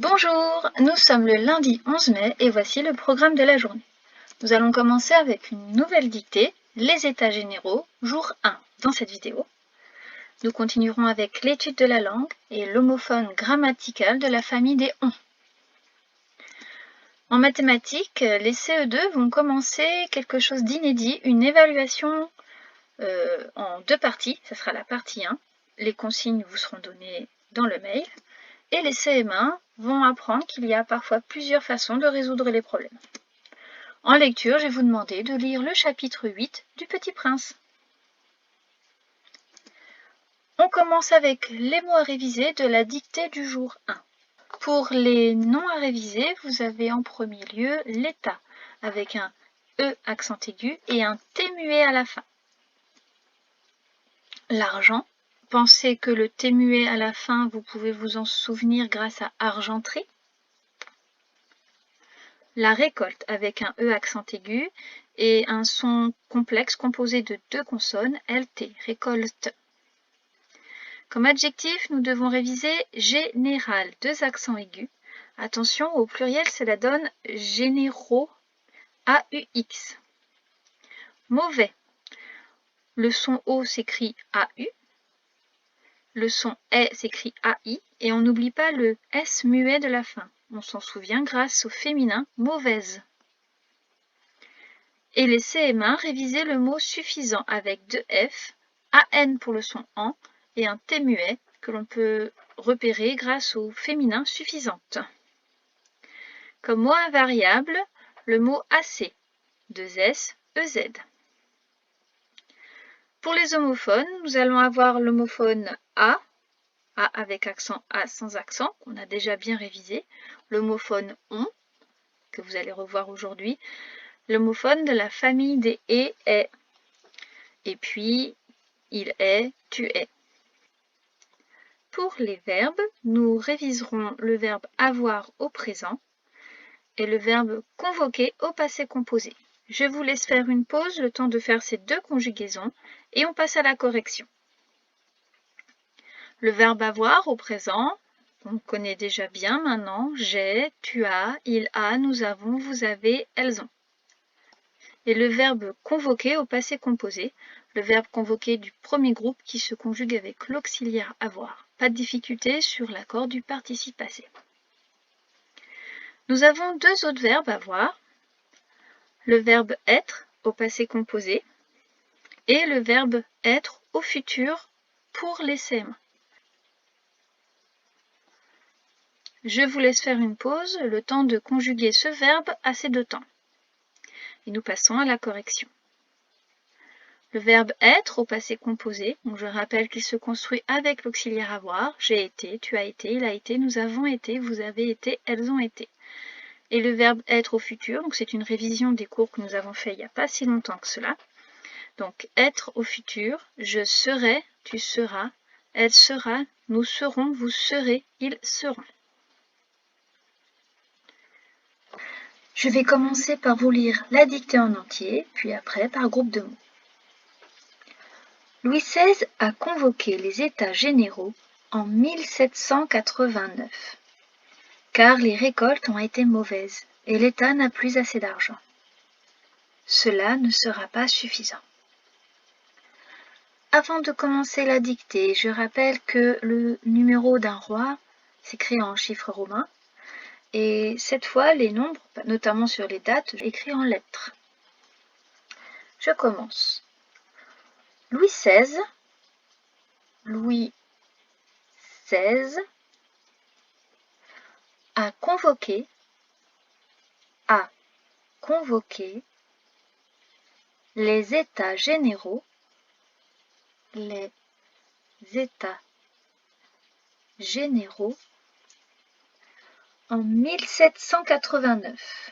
Bonjour, nous sommes le lundi 11 mai et voici le programme de la journée. Nous allons commencer avec une nouvelle dictée, les états généraux, jour 1 dans cette vidéo. Nous continuerons avec l'étude de la langue et l'homophone grammatical de la famille des on. En mathématiques, les CE2 vont commencer quelque chose d'inédit, une évaluation en deux parties. Ce sera la partie 1. Les consignes vous seront données dans le mail. Et les CM1 vont apprendre qu'il y a parfois plusieurs façons de résoudre les problèmes. En lecture, je vais vous demander de lire le chapitre 8 du Petit Prince. On commence avec les mots à réviser de la dictée du jour 1. Pour les noms à réviser, vous avez en premier lieu l'état, avec un E accent aigu et un T muet à la fin. L'argent, pensez que le T muet à la fin, vous pouvez vous en souvenir grâce à argenterie. La récolte avec un E accent aigu et un son complexe composé de deux consonnes, LT, récolte. Comme adjectif, nous devons réviser général, deux accents aigus. Attention, au pluriel, cela donne généraux, AUX. Mauvais. Le son O s'écrit AU, le son E s'écrit AI et on n'oublie pas le S muet de la fin. On s'en souvient grâce au féminin mauvaise. Et les CM1 réviser le mot suffisant avec deux F, AN pour le son AN et un T muet que l'on peut repérer grâce au féminin suffisante. Comme mot invariable, le mot AC, deux S, EZ. Pour les homophones, nous allons avoir l'homophone A avec accent A sans accent, qu'on a déjà bien révisé, l'homophone ON, que vous allez revoir aujourd'hui, l'homophone de la famille des et, et puis il est, tu es. Pour les verbes, nous réviserons le verbe avoir au présent et le verbe convoquer au passé composé. Je vous laisse faire une pause, le temps de faire ces deux conjugaisons, et on passe à la correction. Le verbe avoir au présent, on connaît déjà bien maintenant, j'ai, tu as, il a, nous avons, vous avez, elles ont. Et le verbe convoquer au passé composé, le verbe convoquer du premier groupe qui se conjugue avec l'auxiliaire avoir. Pas de difficulté sur l'accord du participe passé. Nous avons deux autres verbes à voir, le verbe être au passé composé et le verbe être au futur pour les CM1. Je vous laisse faire une pause, le temps de conjuguer ce verbe à ces deux temps. Et nous passons à la correction. Le verbe être au passé composé, donc je rappelle qu'il se construit avec l'auxiliaire avoir, j'ai été, tu as été, il a été, nous avons été, vous avez été, elles ont été. Et le verbe être au futur, donc c'est une révision des cours que nous avons fait il n'y a pas si longtemps que cela. Donc être au futur, je serai, tu seras, elle sera, nous serons, vous serez, ils seront. Je vais commencer par vous lire la dictée en entier, puis après par groupe de mots. Louis XVI a convoqué les États généraux en 1789, car les récoltes ont été mauvaises et l'État n'a plus assez d'argent. Cela ne sera pas suffisant. Avant de commencer la dictée, je rappelle que le numéro d'un roi s'écrit en chiffres romains et cette fois les nombres, notamment sur les dates, écrits en lettres. Je commence. Louis XVI a convoqué les États généraux en 1789,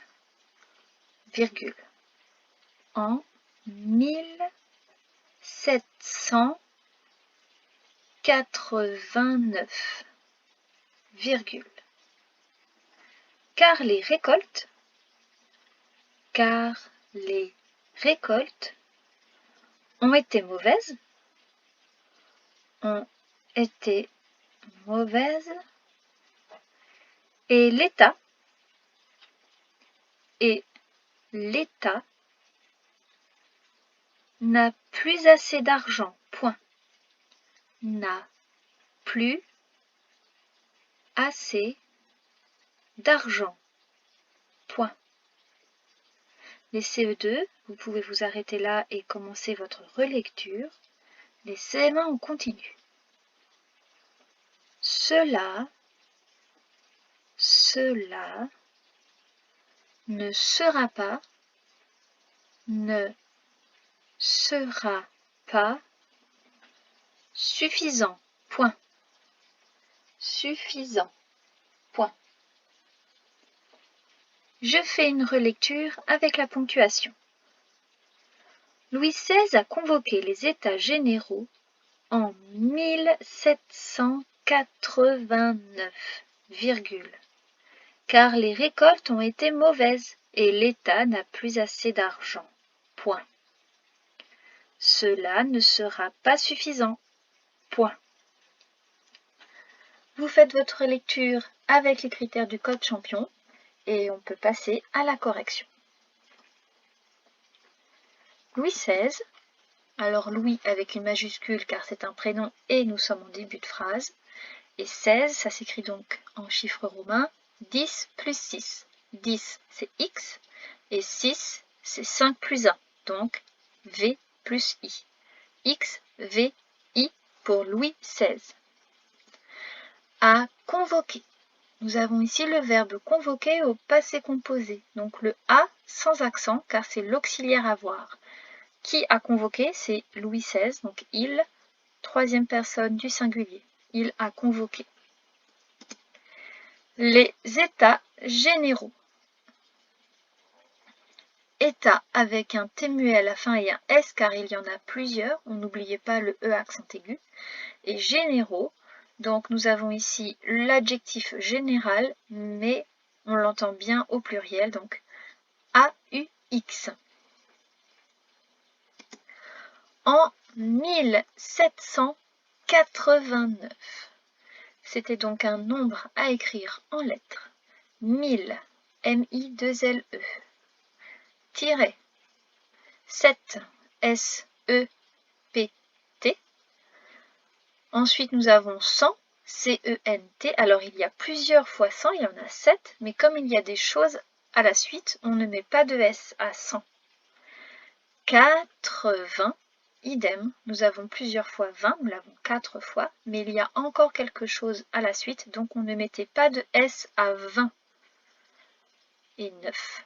en 1789, car les récoltes ont été mauvaises, Et l'État n'a plus assez d'argent. Point. N'a plus assez d'argent. Point. Les CE2, vous pouvez vous arrêter là et commencer votre relecture. Les CM1, on continue. Cela ne sera pas suffisant. Point. Suffisant. Point. Je fais une relecture avec la ponctuation. Louis XVI a convoqué les États généraux en 1789, car les récoltes ont été mauvaises et l'État n'a plus assez d'argent. Point. Cela ne sera pas suffisant. Point. Vous faites votre lecture avec les critères du code champion et on peut passer à la correction. Louis XVI, alors Louis avec une majuscule car c'est un prénom et nous sommes en début de phrase, et 16, ça s'écrit donc en chiffres romains, 10 plus 6. 10 c'est X et 6 c'est 5 plus 1, donc V plus I. X, V, I pour Louis XVI. A convoquer. Nous avons ici le verbe convoquer au passé composé, donc le A sans accent car c'est l'auxiliaire avoir. Qui a convoqué? C'est Louis XVI, donc il, troisième personne du singulier. Il a convoqué. Les États généraux. État avec un T muet à la fin et un S car il y en a plusieurs, on n'oubliez pas le E accent aigu. Et généraux, donc nous avons ici l'adjectif général, mais on l'entend bien au pluriel, donc AUX. En 1789, c'était donc un nombre à écrire en lettres. 1000, M-I-2-L-E, tiret 7, S-E-P-T. Ensuite, nous avons 100, C-E-N-T. Alors, il y a plusieurs fois 100, il y en a 7, mais comme il y a des choses à la suite, on ne met pas de S à 100. 80, idem, nous avons plusieurs fois 20, nous l'avons 4 fois, mais il y a encore quelque chose à la suite, donc on ne mettait pas de S à 20. Et 9.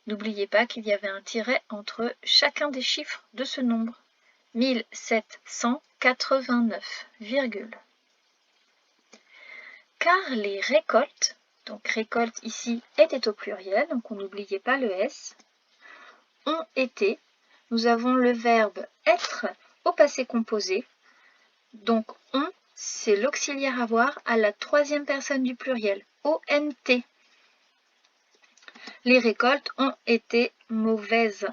N'oubliez pas qu'il y avait un tiret entre chacun des chiffres de ce nombre. 1789, virgule. Car les récoltes, donc récolte ici était au pluriel, donc on n'oubliait pas le S, ont été, nous avons le verbe être au passé composé, donc on, c'est l'auxiliaire avoir à la troisième personne du pluriel, O-N-T. Les récoltes ont été mauvaises.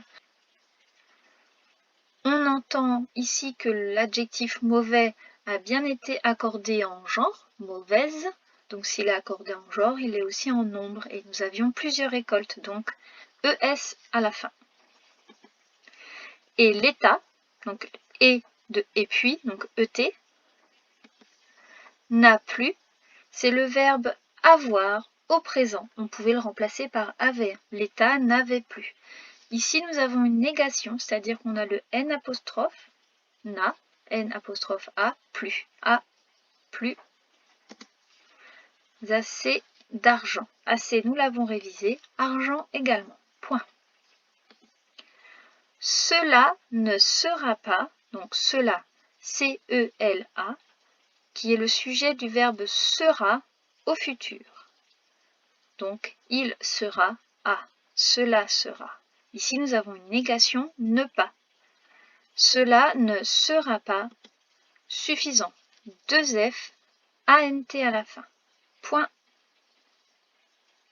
On entend ici que l'adjectif mauvais a bien été accordé en genre, mauvaise. Donc s'il est accordé en genre, il est aussi en nombre. Et nous avions plusieurs récoltes, donc ES à la fin. Et l'État, donc et de et puis, donc ET, n'a plus, c'est le verbe avoir au présent. On pouvait le remplacer par avait. L'État n'avait plus. Ici, nous avons une négation, c'est-à-dire qu'on a le N apostrophe, n'a, N apostrophe A, plus assez d'argent. Assez, nous l'avons révisé, argent également. Point. Cela ne sera pas, donc cela, C-E-L-A, qui est le sujet du verbe sera au futur. Donc, il sera à, cela sera. Ici, nous avons une négation, ne pas. Cela ne sera pas suffisant. 2 F, ANT à la fin. Point